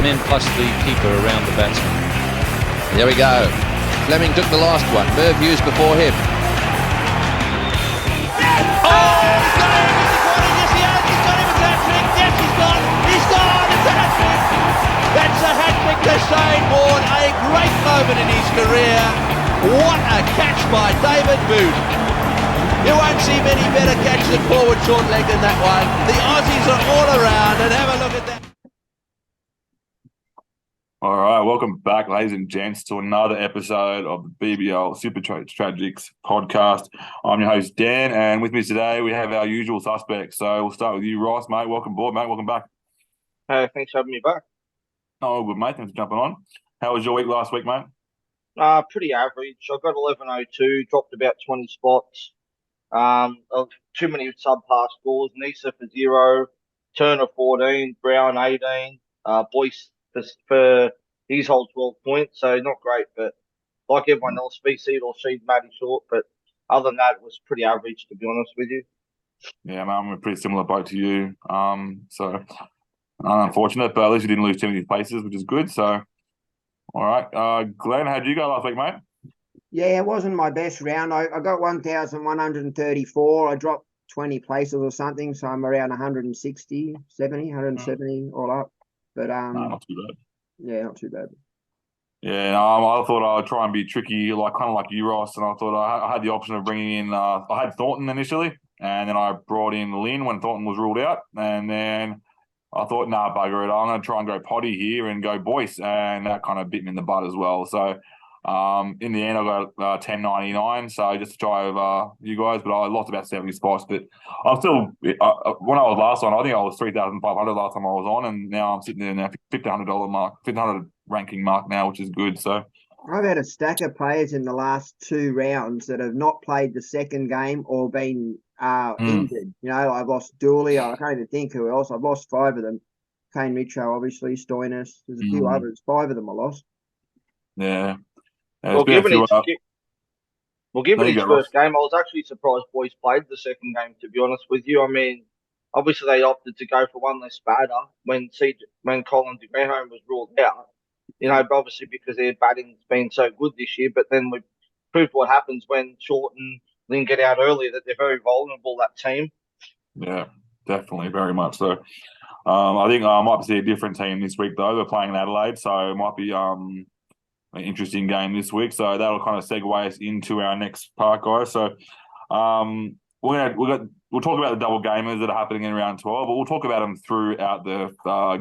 men plus the keeper around the batsman. There we go. Fleming took the last one. Merv Hughes before him. That's a hat-trick to Shane Warne, a great moment in his career. What a catch by David Booth. You won't see many better catch than forward short leg than that one. The Aussies are all around, and have a look at that. All right, welcome back, ladies and gents, to another episode of the Bbl SuperCoach podcast. I'm your host, Dan, and with me today we have our usual suspects. So we'll start with you, Ross, mate. Welcome aboard, mate. Welcome back. Thanks for having me back. Oh, good, mate. Thanks for jumping on. How was your week last week, mate? Pretty average. I got 1102, dropped about 20 spots. Too many subpar scores. Nisa for 0, Turner 14, Brown 18, Boyce for his whole 12 points. So not great, but like everyone else, VC or seed Matty short. But other than that, it was pretty average, to be honest with you. Yeah, mate, I'm a pretty similar boat to you. So unfortunate, but at least you didn't lose too many places, which is good. So, all right. Glenn, how'd you go last week, mate? Yeah, it wasn't my best round. I got 1,134. I dropped 20 places or something, so I'm around 170 all up. But No, not too bad. Yeah, not too bad. Yeah, I thought I'd try and be tricky, kind of like you, Ross, and I thought I had the option of bringing in. I had Thornton initially, and then I brought in Lynn when Thornton was ruled out, and then I thought, nah, bugger it, I'm going to try and go Potty here and go Boyce, and that kind of bit me in the butt as well. So in the end, I got 1099, so just to try over you guys, but I lost about 70 spots. But I'm still, when I was last on, I think I was 3,500 last time I was on, and now I'm sitting there now, $1,500 mark, 1,500 ranking mark now, which is good. So I've had a stack of players in the last 2 rounds that have not played the second game or been injured. You know, I've lost Dooley. I can't even think who else. I've lost 5 of them. Kane Richo, obviously, Stoinis. There's a few others. 5 of them I lost. Yeah. Well, given his first game, I was actually surprised Boyce played the second game, to be honest with you. I mean, obviously they opted to go for one less batter when Colin de Grandhomme was ruled out. You know, obviously because their batting's been so good this year, but then we proved what happens when Short and Lynn get out early, that they're very vulnerable, that team. Yeah, definitely, very much so. I think I might see a different team this week, though. They're playing in Adelaide, so it might be an interesting game this week. So that'll kind of segue us into our next part, guys. So we'll talk about the double gamers that are happening in round 12, but we'll talk about them throughout the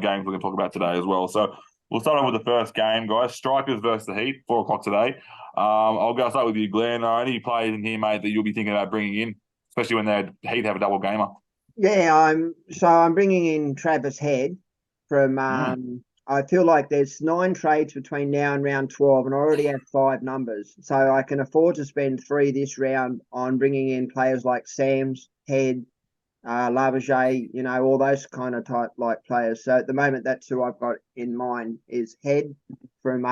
games we're going to talk about today as well. So we'll start off with the first game, guys. Strikers versus the Heat, 4 o'clock today. I'll start with you, Glenn. Any players in here, mate, that you'll be thinking about bringing in, especially when the Heat have a double gamer? Yeah, I'm bringing in Travis Head from. I feel like there's 9 trades between now and round 12, and I already have 5 numbers, so I can afford to spend 3 this round on bringing in players like Sams, Head, Lavage, you know, all those kind of type like players. So at the moment, that's who I've got in mind is Head from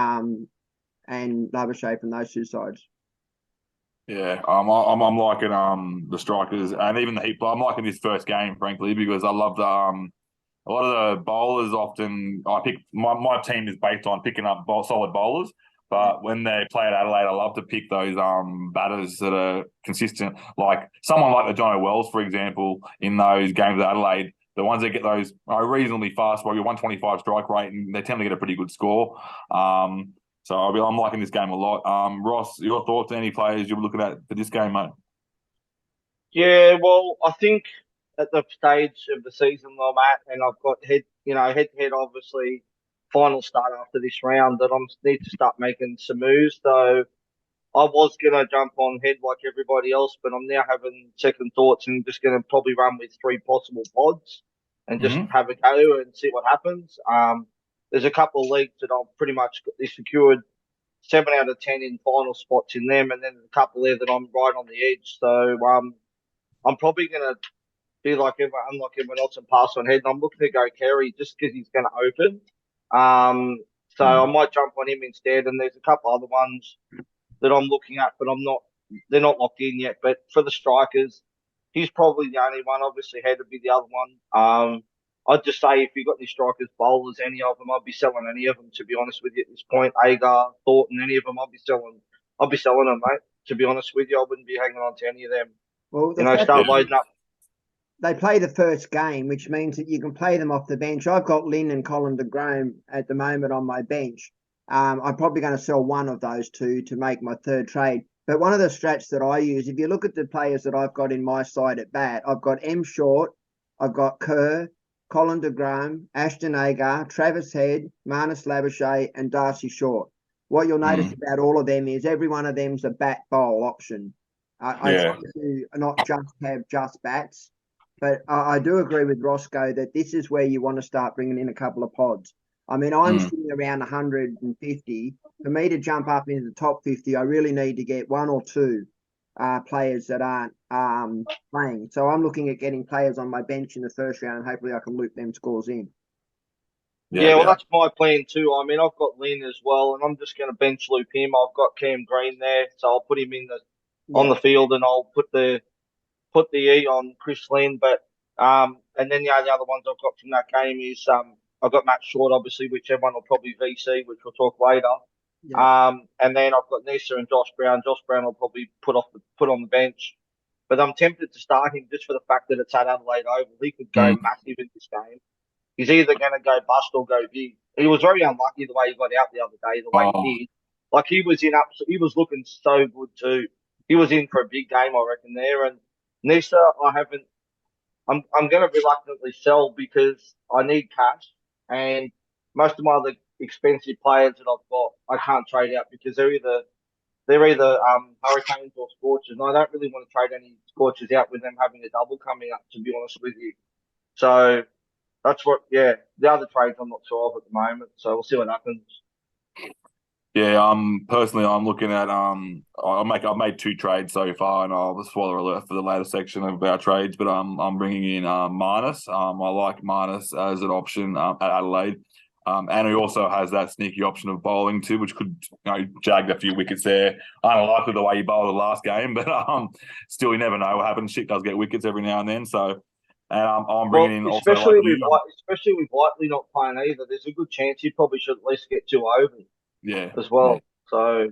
and Lavage from those 2 sides. Yeah, I'm liking the Strikers and even the Heat. I'm liking this first game, frankly, because I love the a lot of the bowlers often. I pick my team is based on picking up solid bowlers, but when they play at Adelaide, I love to pick those batters that are consistent, like someone like the John O'Wells, for example, in those games at Adelaide. The ones that get those reasonably fast, probably 125 strike rate, and they tend to get a pretty good score. So I'm liking this game a lot. Ross, your thoughts? Any players you're looking at for this game, mate? Yeah, well, I think at the stage of the season I'm at, and I've got head to head, obviously, final start after this round, that I need to start making some moves. So I was going to jump on Head like everybody else, but I'm now having second thoughts and just going to probably run with 3 possible pods and just have a go and see what happens. There's a couple of leagues that I've pretty much secured 7 out of 10 in final spots in them, and then a couple there that I'm right on the edge. So I'm probably going to be like everyone else and pass on Head. And I'm looking to go Kerry just because he's going to open. So I might jump on him instead. And there's a couple other ones that I'm looking at, but they're not locked in yet. But for the Strikers, he's probably the only one. Obviously, Head would be the other one. I'd just say if you've got any strikers, bowlers, any of them, I'd be selling any of them. To be honest with you, at this point, Agar, Thornton, any of them, I'd be selling. I'd be selling them, mate. To be honest with you, I wouldn't be hanging on to any of them. Well, You know, start loading up. They play the first game, which means that you can play them off the bench. I've got Lynn and Colin de Graham at the moment on my bench. I'm probably going to sell one of those two to make my third trade. But one of the strats that I use, if you look at the players that I've got in my side at bat, I've got M. Short, I've got Kerr, Colin de Graham, Ashton Agar, Travis Head, Marnus Labuschagne, and Darcy Short. What you'll notice about all of them is every one of them's a bat bowl option. I try to not just have just bats. But I do agree with Roscoe that this is where you want to start bringing in a couple of pods. I mean, I'm sitting around 150. For me to jump up into the top 50, I really need to get one or two players that aren't playing. So I'm looking at getting players on my bench in the first round, and hopefully I can loop them scores in. Yeah, well, that's my plan too. I mean, I've got Lynn as well, and I'm just going to bench loop him. I've got Cam Green there, so I'll put him in on the field, and I'll put the E on Chris Lynn, but and then the other ones I've got from that game is I've got Matt Short, obviously, which everyone will probably VC, which we'll talk later. Yeah. And then I've got Nisa and Josh Brown. Josh Brown will probably put on the bench, but I'm tempted to start him just for the fact that it's at Adelaide Oval. He could go massive in this game. He's either going to go bust or go big. He was very unlucky the way he got out the other day, the way he did. Like he was looking so good too. He was in for a big game, I reckon, there. And Nisa, I'm going to reluctantly sell because I need cash, and most of my other expensive players that I've got, I can't trade out because they're either Hurricanes or Scorchers, and I don't really want to trade any Scorchers out with them having a double coming up, to be honest with you. So that's the other trades I'm not sure of at the moment. So we'll see what happens. Yeah, personally, I'm looking at I've made 2 trades so far, and I'll spoiler alert for the later section of our trades. But I'm bringing in Marnus. I like Marnus as an option at Adelaide, and he also has that sneaky option of bowling too, which could jag a few wickets there. I don't like the way he bowled the last game, but still, you never know what happens. Shit does get wickets every now and then. So, and I'm bringing in also especially with Whiteley not playing either. There's a good chance he probably should at least get 2 overs. Yeah, as well. Yeah. So,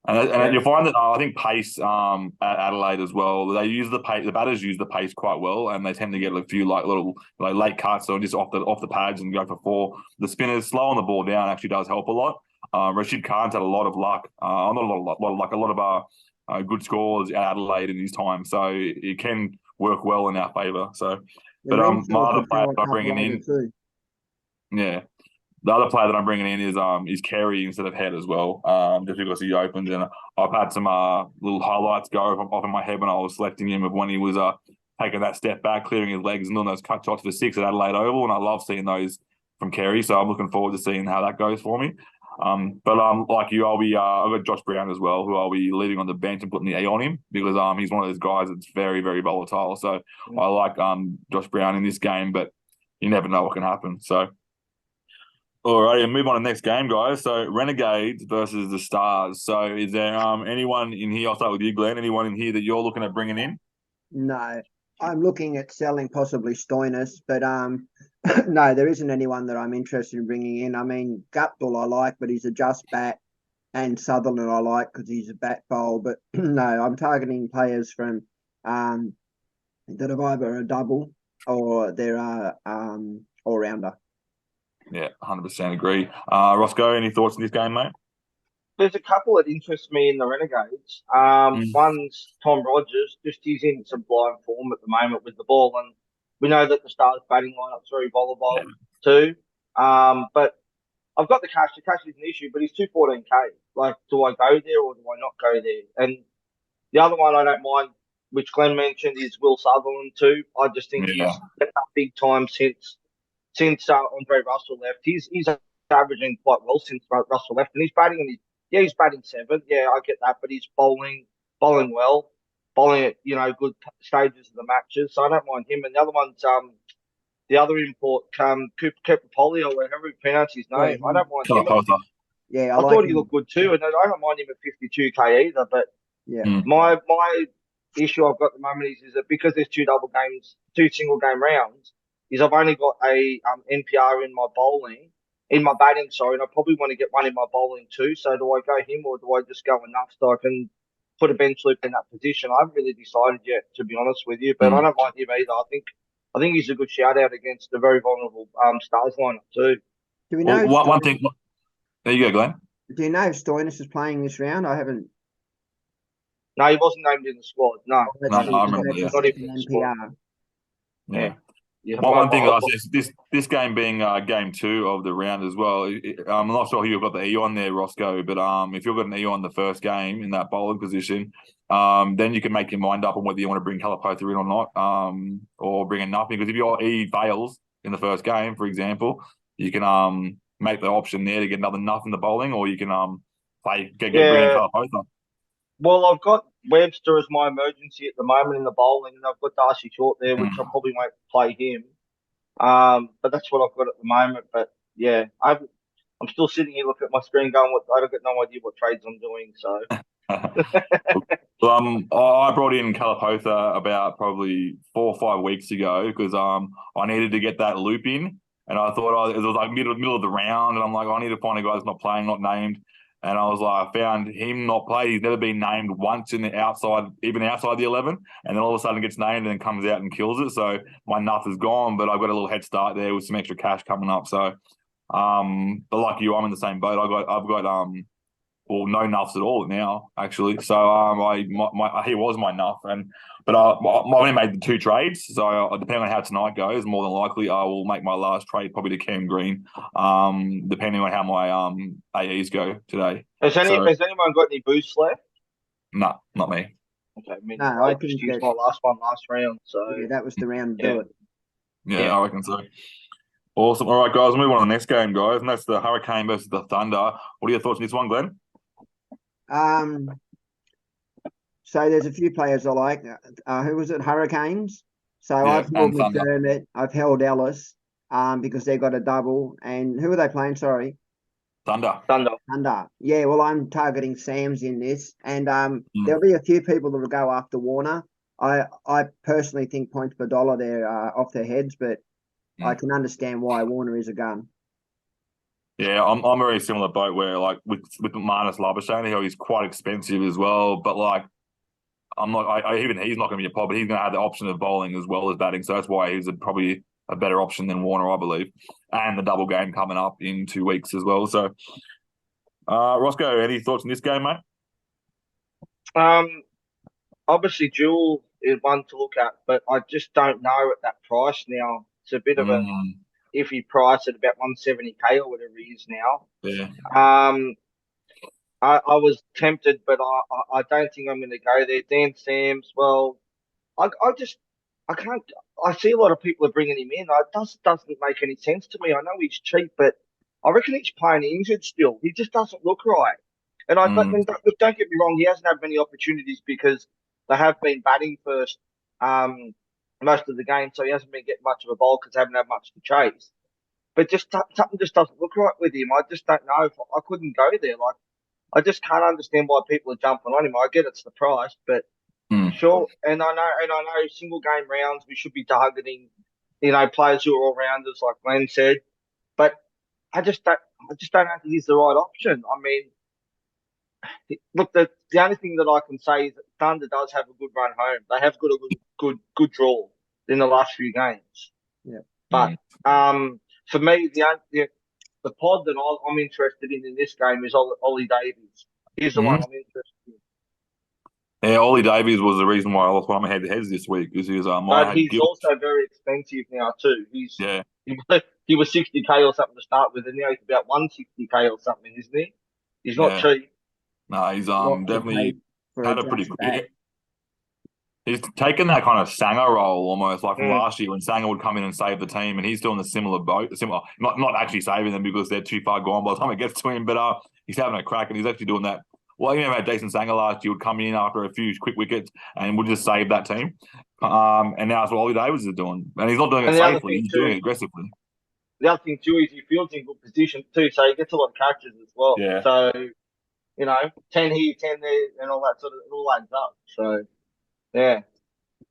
and you'll find that I think pace at Adelaide as well. They use the pace. The batters use the pace quite well, and they tend to get a few little late cuts or just off the pads and go for 4. The spinners slowing the ball down actually does help a lot. Rashid Khan's had a lot of luck. Not a lot of luck. A lot of good scores at Adelaide in his time, so it can work well in our favour. So, but my other player I'm bringing in, the other player that I'm bringing in is Carey instead of Head as well, just because he opened. And I've had some little highlights go off in my head when I was selecting him of when he was taking that step back, clearing his legs and doing those cut shots for 6 at Adelaide Oval. And I love seeing those from Carey, so I'm looking forward to seeing how that goes for me. But like you, I've got Josh Brown as well, who I'll be leaving on the bench and putting the E on him because he's one of those guys that's very, very volatile. So I like Josh Brown in this game, but you never know what can happen. So. All right, and move on to the next game, guys. So Renegades versus the Stars. So is there anyone in here? I'll start with you, Glenn. Anyone in here that you're looking at bringing in? No, I'm looking at selling possibly Stoinis, but no, there isn't anyone that I'm interested in bringing in. I mean, Gutbull I like, but he's a just bat, and Sutherland I like because he's a bat bowl. But no, I'm targeting players from that have either a double or they're all rounder. Yeah, 100% agree. Roscoe, any thoughts on this game, mate? There's a couple that interest me in the Renegades. One's Tom Rogers, just he's in some blind form at the moment with the ball, and we know that the Stars batting lineup's very volatile too. But I've got the cash. The cash is an issue, but he's 214k. Like, do I go there or do I not go there? And the other one I don't mind, which Glenn mentioned, is Will Sutherland too. I just think he's stepped up big time since Andre Russell left. He's averaging quite well since Russell left, and he's batting. And he's batting 7th. Yeah, I get that, but he's bowling well, bowling at good stages of the matches. So I don't mind him. And the other one's the other import, Cooper Polly or whatever you pronounce his name. I don't mind him. Yeah, I thought he looked good too, and I don't mind him at 52k either. But my issue I've got at the moment is that because there's 2 double games, 2 single game rounds, is I've only got a NPR in my batting, sorry, and I probably want to get one in my bowling too. So do I go him or do I just go enough so I can put a bench loop in that position? I haven't really decided yet, to be honest with you, but I don't mind him either. I think he's a good shout out against the very vulnerable Stars lineup too. Do we know? Well, one thing. There you go, Glenn. Do you know if Stoinis is playing this round? I haven't. No, he wasn't named in the squad. No, I remember. Yeah. not even in the squad. Yeah. Yeah, One thing I say, this game being game 2 of the round as well. I'm not sure who you've got the E on there, Roscoe, but if you've got an E on the first game in that bowling position, then you can make your mind up on whether you want to bring Kalapotha in or not, or bring in nothing. Because if your E fails in the first game, for example, you can make the option there to get another nuff in the bowling, or you can bring in Kalapotha. Well, I've got Webster as my emergency at the moment in the bowling, and I've got Darcy Short there, which I probably won't play him. But that's what I've got at the moment. But yeah, I'm still sitting here looking at my screen going, I've got no idea what trades I'm doing. So, I brought in Kalapotha about probably 4 or 5 weeks ago because I needed to get that loop in, and I thought it was like middle of the round, and I'm like, I need to find a guy that's not playing, not named. And I was like, I found him not played. He's never been named once in the outside, even outside the 11. And then all of a sudden gets named and then comes out and kills it. So my nuff is gone, but I've got a little head start there with some extra cash coming up. So, but like you, I'm in the same boat. I've got no nuffs at all now, actually. So he was my nuff, but I only made the 2 trades. So depending on how tonight goes, more than likely I will make my last trade probably to Cam Green, depending on how my AEs go today. Has anyone got any boosts left? No, not me. Okay, I think just used my last round. So yeah, that was the round to do it. Yeah, I reckon so. Awesome. All right, guys, move on to the next game, guys, and that's the Hurricane versus the Thunder. What are your thoughts on this one, Glenn? So there's a few players I like. Who was it? Hurricanes. So Yeah, I've held and Thunder. McDermott. I've held Ellis. Because they got a double. And who are they playing? Sorry. Thunder. Yeah, well, I'm targeting Sam's in this, and there'll be a few people that will go after Warner. I personally think points per dollar they're off their heads, but I can understand why Warner is a gun. Yeah, I'm a very similar boat where like with Marnus Labuschagne, he's quite expensive as well, but like I'm not. Even he's not going to be a pop, but he's going to have the option of bowling as well as batting, so that's why he's probably a better option than Warner, I believe, and the double game coming up in 2 weeks as well. So, Roscoe, any thoughts on this game, mate? Obviously, Jewel is one to look at, but I just don't know at that price now. It's a bit of a iffy price at about 170k or whatever it is now. Yeah. I was tempted, but I don't think I'm going to go there. Dan Sams, well, I can't. I see a lot of people are bringing him in. It doesn't make any sense to me. I know he's cheap, but I reckon he's playing injured still. He just doesn't look right. And don't get me wrong, he hasn't had many opportunities because they have been batting first most of the game, so he hasn't been getting much of a bowl because they haven't had much to chase. But just something just doesn't look right with him. I just don't know if I couldn't go there. Like, I just can't understand why people are jumping on him. I get it's the price, but sure. And I know single game rounds we should be targeting, players who are all rounders, like Glenn said. But I just don't know if he's the right option. I mean, look, the only thing that I can say is that Thunder does have a good run home. They have got a good draw in the last few games. Yeah. But for me, the pod that I'm interested in this game is Ollie Davies. He's the one I'm interested in. Yeah, Ollie Davies was the reason why I lost one of my head-to-heads this week. Because he was, but he's also very expensive now too. He was 60k or something to start with, and now he's about 160k or something, isn't he? He's not cheap. No, he's definitely had a pretty good. He's taken that kind of Sanger role almost like from last year when Sanger would come in and save the team, and he's doing a similar boat. Not actually saving them because they're too far gone by the time it gets to him, but he's having a crack and he's actually doing that. Well, you know, had Jason Sanger last year would come in after a few quick wickets and would just save that team. And now it's what Ollie Davies is doing, and he's not doing it safely; he's doing it aggressively. The other thing too is he fields in good position too, so he gets a lot of catches as well. Yeah. So 10 here, 10 there, and all that it all adds up. So yeah.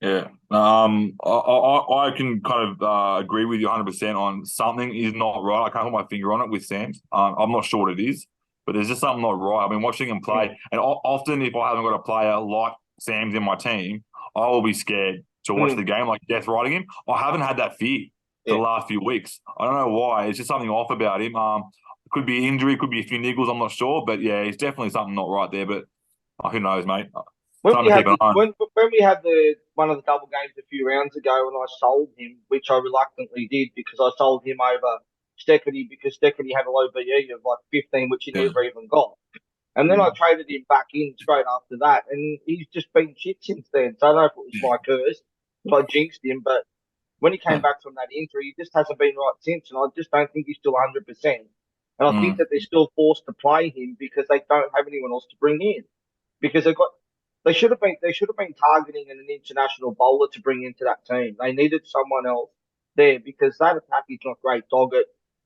Yeah. I can kind of agree with you 100% on something is not right. I can't put my finger on it with Sam's. I'm not sure what it is, but there's just something not right. I've been watching him play, and often if I haven't got a player like Sam's in my team, I will be scared to watch the game, like death riding him. I haven't had that fear for the last few weeks. I don't know why. It's just something off about him. It could be injury, could be a few niggles. I'm not sure, but yeah, it's definitely something not right there. But who knows, mate? When we Time to had keep an eye on. when we had the one of the double games a few rounds ago, and I sold him, which I reluctantly did because I sold him over Steckity because Steckity had a low BE of like 15, which he Yeah. never even got. And then I traded him back in straight after that, and he's just been shit since then. So I don't know if it was my curse, if I jinxed him, but when he came back from that injury, he just hasn't been right since, and I just don't think he's still 100%. And I think Mm. that they're still forced to play him because they don't have anyone else to bring in because they should have been targeting an international bowler to bring into that team. They needed someone else there because that attack is not great. Doggett,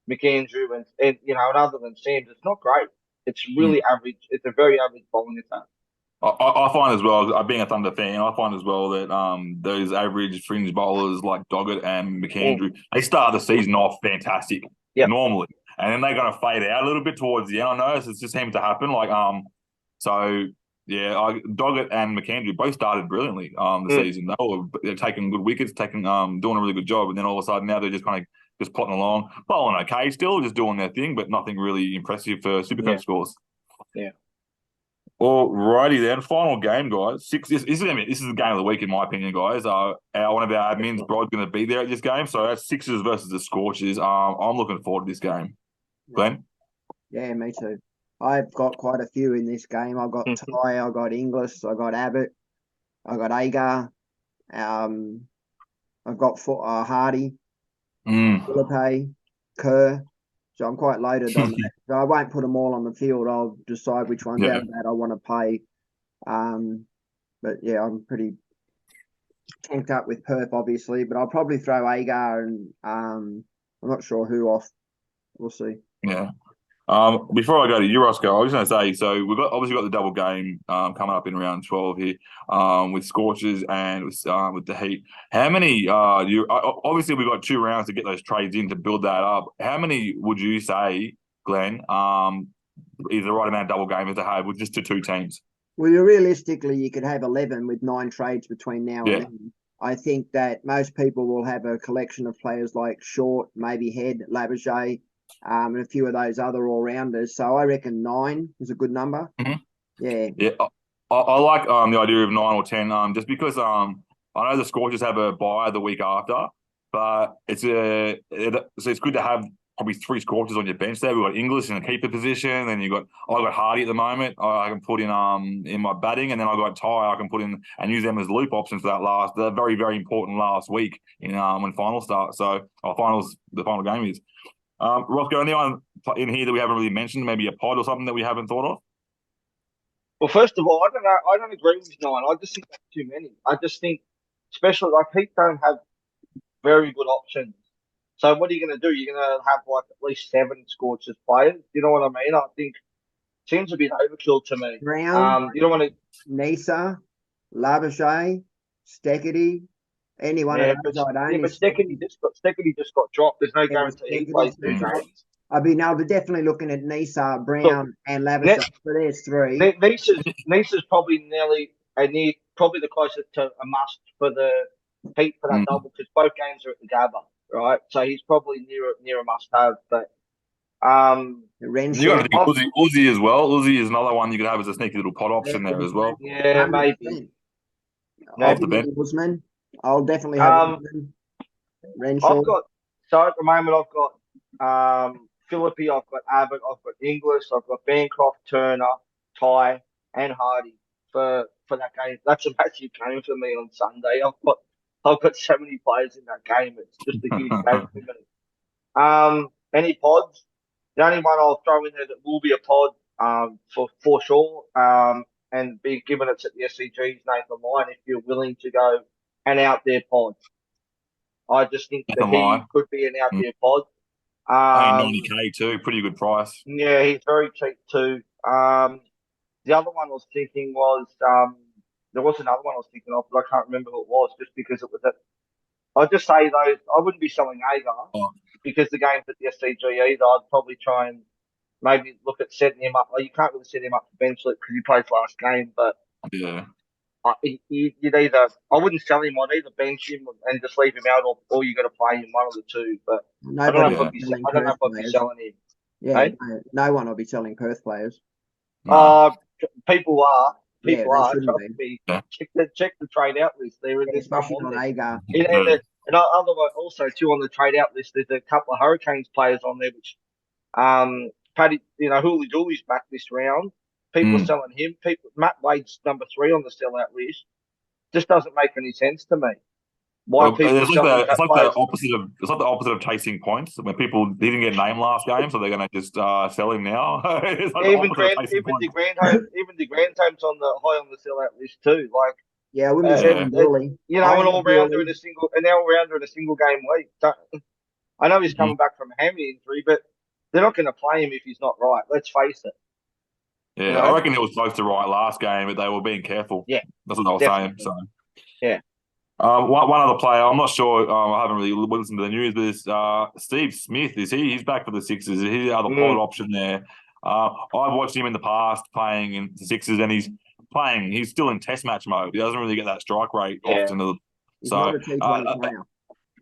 McAndrew, and and other than Sams, it's not great. It's Mm. really average. It's a very average bowling attack. I find as well, being a Thunder fan, I find as well that those average fringe bowlers like Doggett and Mm. McAndrew, they start the season off fantastic Yep. normally, and then they're going to fade out a little bit towards the end. I know it's just seems to happen. So yeah, Doggett and McAndrew both started brilliantly the Mm. season. They're taking good wickets, doing a really good job, and then all of a sudden now they're just kind of just plodding along, bowling okay, still just doing their thing, but nothing really impressive for Yeah. Supercoach scores. Yeah. Alrighty then, final game, guys. This is the game of the week in my opinion, guys. One of our admins, Brod's going to be there at this game, so that's Sixers versus the Scorchers. I'm looking forward to this game. Glenn? Yeah, me too. I've got quite a few in this game. I got Ty, I got Inglis, I got Abbott, I got Agar, I've got Hardy, Philippe, Kerr. So I'm quite loaded on that. So I won't put them all on the field. I'll decide which ones Yeah. out of that I want to play. But yeah, I'm pretty tanked up with Perth, obviously. But I'll probably throw Agar and I'm not sure who off. We'll see. Yeah. Before I go to you, Roscoe, I was going to say, so we've obviously got the double game coming up in round 12 here with Scorchers and with the Heat. How many? Obviously we've got 2 rounds to get those trades in to build that up. How many would you say, Glenn? Is the right amount of double gamers to have with just the 2 teams? Well, realistically, you could have 11 with 9 trades between now and then. I think that most people will have a collection of players like Short, maybe Head, Labouche, and a few of those other all-rounders. So I reckon 9 is a good number. Mhm. Yeah. Yeah, I like the idea of 9 or 10. Just because I know the Scorchers have a bye the week after, but so it's good to have probably 3 Scorchers on your bench there. We've got English in a keeper position, then I got Hardy at the moment. I can put in my batting, and then I got Ty. I can put in and use them as loop options for the very very important last week in when finals start. So the final game is. Roscoe, anyone in here that we haven't really mentioned? Maybe a pod or something that we haven't thought of? Well, first of all, I don't know. I don't agree with 9. I just think that's too many. I just think, especially like Heat don't have very good options. So what are you going to do? You're going to have like at least 7 Scorchers players. You know what I mean? I think seems a bit overkill to me. Brown, You don't want to. Nisa, Labouche, Steckity, any one Yeah, of but those I'd only Steckity just got dropped. There's no guarantee he plays 2 games. I'd be definitely looking at Nisa, Brown, Look, and Labouche. So there's 3. Nisa's probably probably the closest to a must for the Heat for that double because both games are at the Gabba, right? So he's probably near a must have. But You got to think Uzi as well. Uzi is another one you could have as a sneaky little pot option there as well. Yeah, maybe. Off the bench. Usman. I'll definitely have Renshaw. At the moment I've got Philippi, I've got Abbott, I've got Inglis, I've got Bancroft, Turner, Ty, and Hardy for that game. That's a massive game for me on Sunday. I've got so many players in that game. It's just a huge game for me. Any pods? The only one I'll throw in there that will be a pod for sure. And be given it's at the SCG's Nathan Lyon if you're willing to go an out there pod. I just think that he could be an out there pod. Paying 90K too, pretty good price. Yeah, he's very cheap too. The other one I was thinking was there was another one I was thinking of, but I can't remember who it was, just because it was at. I'd just say those. I wouldn't be selling Agar Oh. because the game's at the SCG either. I'd probably try and maybe look at setting him up. Well, you can't really set him up for bench because he plays last game, but Yeah. you'd either. I wouldn't sell him. I'd either bench him and just leave him out, or you got to play him, one of the two. But I don't know if I'd be. I don't know if I'd be selling him. Yeah, no one will be selling Perth players. No. People are. Yeah, People they are. shouldn't Trust be. me. Check the trade out list. There is Especially on Agar. And otherwise, also too, on the trade out list, there's a couple of Hurricanes players on there, which Paddy, Hooley Dooley's back this round. People are selling him. Matt Wade's number 3 on the sellout list. Just doesn't make any sense to me. Why people it's selling like the players? opposite of chasing points. When people didn't get named last game, so they're going to just sell him now. It's like Even De Grandhome's on the high on the sellout list too. Like, yeah, I wouldn't be selling Dooley. an all-rounder in a single game week. I know he's coming back from a hammy injury, but they're not going to play him if he's not right. Let's face it. Yeah, I reckon he was supposed to right last game, but they were being careful. Yeah, that's what I was saying. So yeah. One other player, I'm not sure. I haven't really listened to the news, but it's Steve Smith. Is he? He's back for the Sixers. Is he the other pod option there? I've watched him in the past playing in the Sixers, and he's playing. He's still in Test match mode. He doesn't really get that strike rate often. He's not a T20 player.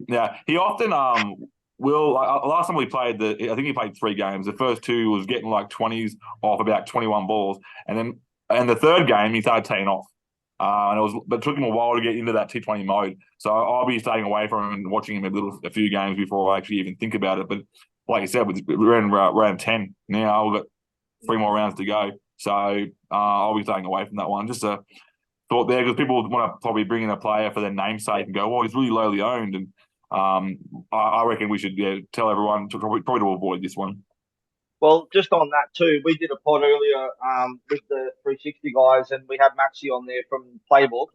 Yeah, he often will. Last time we played, I think he played 3 games. The first 2 was getting like 20s off about 21 balls, and the third game he started teeing off. But it took him a while to get into that T20 mode. So I'll be staying away from him and watching him a few games before I actually even think about it. But like you said, we're in round 10 now. We've got 3 more rounds to go. So I'll be staying away from that one. Just a thought there, because people want to probably bring in a player for their namesake and go, well, he's really lowly owned. And I reckon we should tell everyone probably to avoid this one. Well, just on that too, we did a pod earlier with the 360 guys, and we had Maxi on there from Playbook,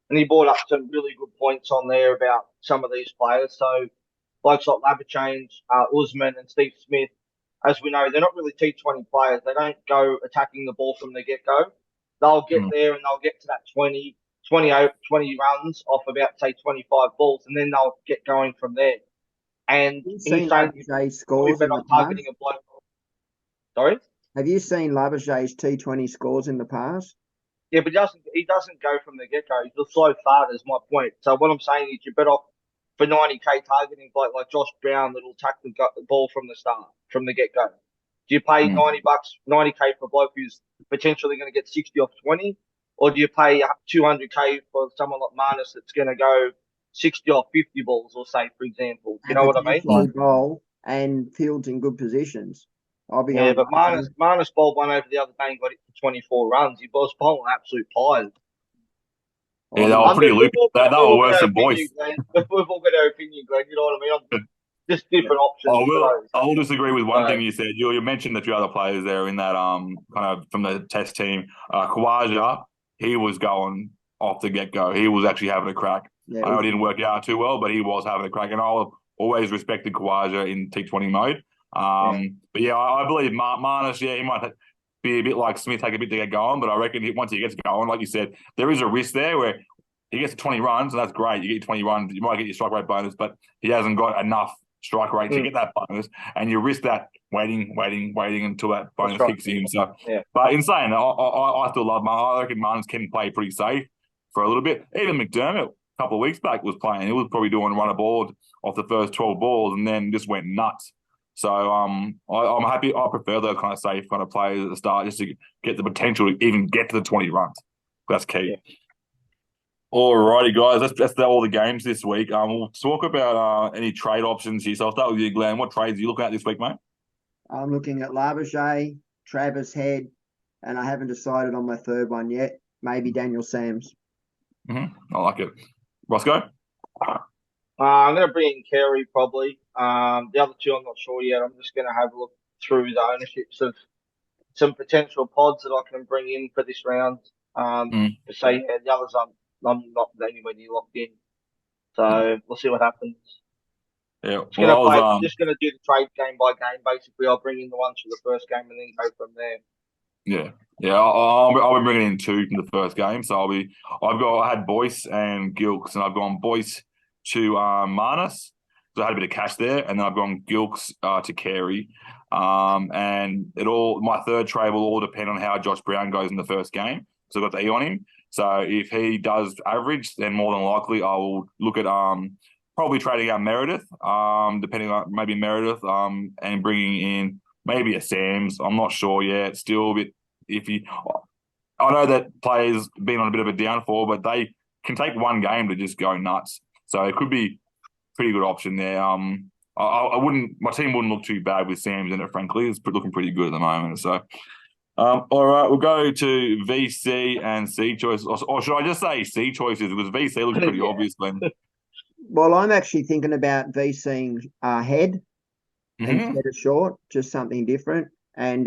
and he brought up some really good points on there about some of these players. So, blokes like Labuschagne, Usman, and Steve Smith, as we know, they're not really T20 players. They don't go attacking the ball from the get-go. They'll get there and they'll get to that 20 runs off about, say, 25 balls, and then they'll get going from there. And he's saying Labuschagne scores in the targeting a bloke. Sorry? Have you seen Labuschagne's T20 scores in the past? Yeah, but he doesn't go from the get-go. He's a slow fart, is my point. So what I'm saying is you're better off for 90K targeting like Josh Brown that'll attack the ball from the start, from the get-go. Do you pay $90, 90K for a bloke who's potentially going to get 60 off 20? Or do you pay 200K for someone like Marnus that's going to go 60 off 50 balls, or say, for example? You know what I mean? Like goal and fields in good positions. But Marnus bowled one over the other day and got it for 24 runs. He was bowling absolute pies. Yeah, they were pretty loopy. They were worse than boys. We've all got our opinion, Glenn. You know what I mean? Just different options. I will disagree with one thing you said. You mentioned a few other players there in that kind of from the Test team. Khawaja, he was going off the get-go. He was actually having a crack. Yeah, I know it didn't work out too well, but he was having a crack. And I've always respected Khawaja in T20 mode. But yeah, I believe Marnus, he might be a bit like Smith, take a bit to get going, but I reckon once he gets going, like you said, there is a risk there where he gets to 20 runs, and that's great. You get 20 runs, you might get your strike rate bonus, but he hasn't got enough strike rate to get that bonus, and you risk that waiting until that bonus kicks in. So, but in saying that, I still love Marnus. I reckon Marnus can play pretty safe for a little bit. Even McDermott, a couple of weeks back, was playing. He was probably doing run aboard off the first 12 balls and then just went nuts. So I'm happy. I prefer those kind of safe kind of players at the start, just to get the potential to even get to the 20 runs. That's key. Yeah. All righty, guys. That's all the games this week. We'll talk about any trade options here. So I'll start with you, Glenn. What trades are you looking at this week, mate? I'm looking at Labuschagne, Travis Head, and I haven't decided on my third one yet. Maybe Daniel Sams. I like it. Roscoe? I'm going to bring in Carey probably. The other two I'm not sure yet. I'm just going to have a look through the ownerships of some potential pods that I can bring in for this round. To say the others I'm not anywhere near locked in. So we'll see what happens. Yeah, just going to do the trade game by game. Basically, I'll bring in the ones for the first game and then go from there. Yeah. I'll be bringing in 2 from the first game. So I had Boyce and Gilks, and I've gone Boyce to Marnus. So I had a bit of cash there, and then I've gone Gilks to Carey. And my third trade will all depend on how Josh Brown goes in the first game. So I've got the E on him. So if he does average, then more than likely I will look at probably trading out Meredith, depending on maybe Meredith, and bringing in maybe a Sam's. I'm not sure yet. Still a bit iffy. I know that players been on a bit of a downfall, but they can take one game to just go nuts. So it could be a pretty good option there. My team wouldn't look too bad with Sam's in it, frankly. It's looking pretty good at the moment. So, all right, we'll go to VC and C choice. Or should I just say C choices? Because VC looks pretty obvious, Glenn. Well, I'm actually thinking about VCing head instead of short, just something different. And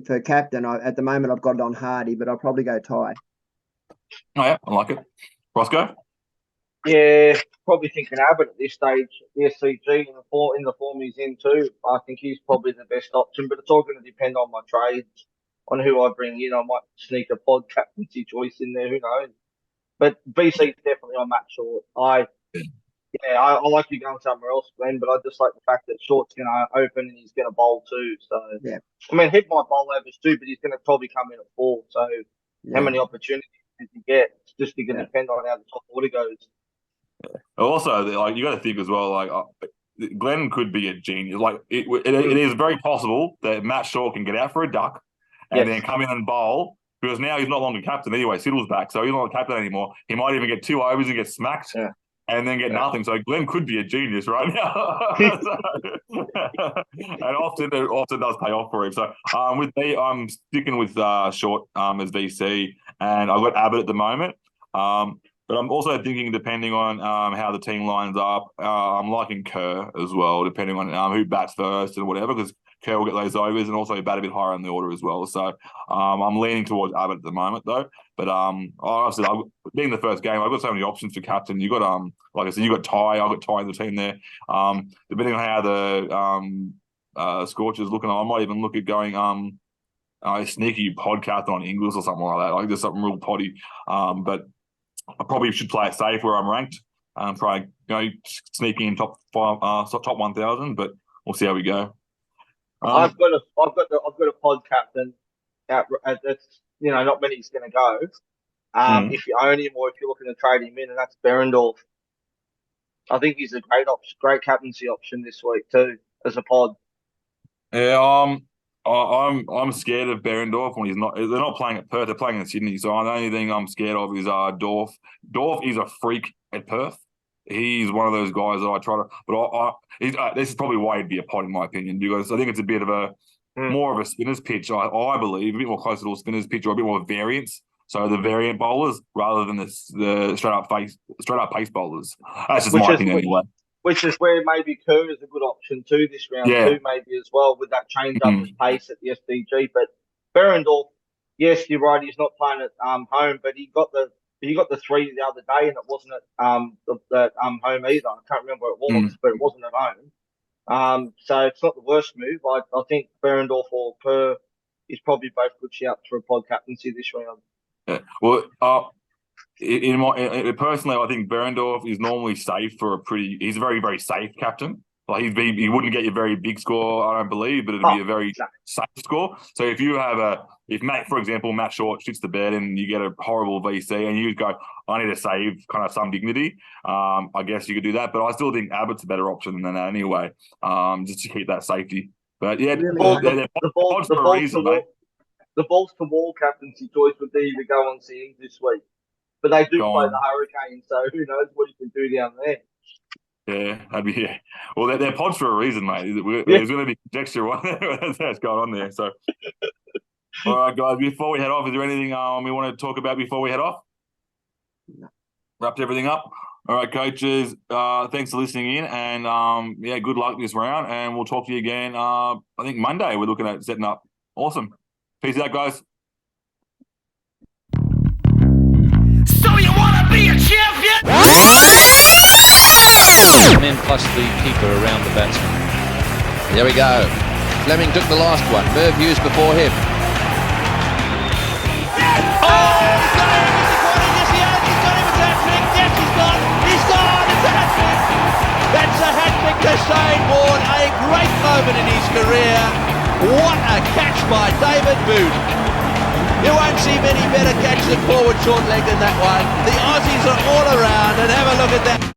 for captain, at the moment I've got it on Hardy, but I'll probably go Ty. Oh yeah, I like it. Roscoe? Yeah, probably thinking Abbott at this stage. The SCG in the form he's in too. I think he's probably the best option, but it's all going to depend on my trades, on who I bring in. I might sneak a pod captaincy choice in there. Who knows? But VC's definitely on that short. I like you going somewhere else, Glenn, but I just like the fact that Short's going to open and he's going to bowl too. So, yeah. I mean, Head might bowl overs too, but he's going to probably come in at 4. So, how many opportunities does he get? It's just going to depend on how the top order goes. Also, like you got to think as well. Like Glenn could be a genius. Like it is very possible that Matt Shaw can get out for a duck and then come in and bowl. Because now he's not longer captain anyway. Siddle's back, so he's not captain anymore. He might even get 2 overs and get smacked. Yeah. And then get nothing. So Glenn could be a genius right now. And often does pay off for him. So with me, I'm sticking with Short as VC, and I've got Abbott at the moment. But I'm also thinking, depending on how the team lines up, I'm liking Kerr as well, depending on who bats first and whatever, because Kerr will get those overs and also bat a bit higher in the order as well. So I'm leaning towards Abbott at the moment, though. But obviously, being the first game, I've got so many options for captain. You got like I said, you got Ty. I've got Ty in the team there. Depending on how the Scorchers looking, I might even look at going a sneaky podcast on Ingles or something like that. Like just something real potty. But I probably should play it safe where I'm ranked. Try sneaking in top 1,000, but we'll see how we go. I've got a pod captain. That's not many's going to go. If you own him or if you're looking to trade him in, and that's Berendorf. I think he's a great option, great captaincy option this week too as a pod. Yeah, I'm scared of Berendorf when he's not. They're not playing at Perth. They're playing in Sydney. So the only thing I'm scared of is Dorf. Dorf is a freak at Perth. He's one of those guys that I try to. But this is probably why he'd be a pod in my opinion, because I think it's a bit of a more of a spinner's pitch. I believe a bit more closer to a spinner's pitch or a bit more variance. So the variant bowlers rather than the straight up pace bowlers. That's just my opinion anyway. Which is where maybe Kerr is a good option too this round too, maybe as well with that change up of pace at the SDG. But Berendorf, yes, you're right, he's not playing at home, but he got the 3 the other day, and it wasn't at home either. I can't remember what it was, but it wasn't at home. So it's not the worst move. I think Berendorf or Kerr is probably both good shouts for a pod captaincy this round. Yeah. Well, personally, I think Berendorf is normally safe for he's a very, very safe captain. Like he wouldn't get you a very big score, I don't believe, but it'd be a very safe score. So if you have for example, Matt Short shits the bed and you get a horrible VC and you go, I need to save kind of some dignity, I guess you could do that. But I still think Abbott's a better option than that anyway, just to keep that safety. But yeah, the balls to wall captaincy choice would be to go on Sims this week. But they do play the Hurricanes, so who knows what you can do down there. Yeah, Well, they're pods for a reason, mate. There's going to be conjecture on that's going on there. So, all right, guys, before we head off, is there anything we want to talk about before we head off? No. Wrapped everything up? All right, coaches, thanks for listening in. And, good luck this round. And we'll talk to you again, I think Monday we're looking at setting up. Awesome. Peace out, guys. So you want to be a champion? Men plus the keeper around the batsman. There we go. Fleming took the last one. Merv Hughes before him. career. What a catch by David Boot. You won't see many better catches at forward short leg than that one. The Aussies are all around, and have a look at that.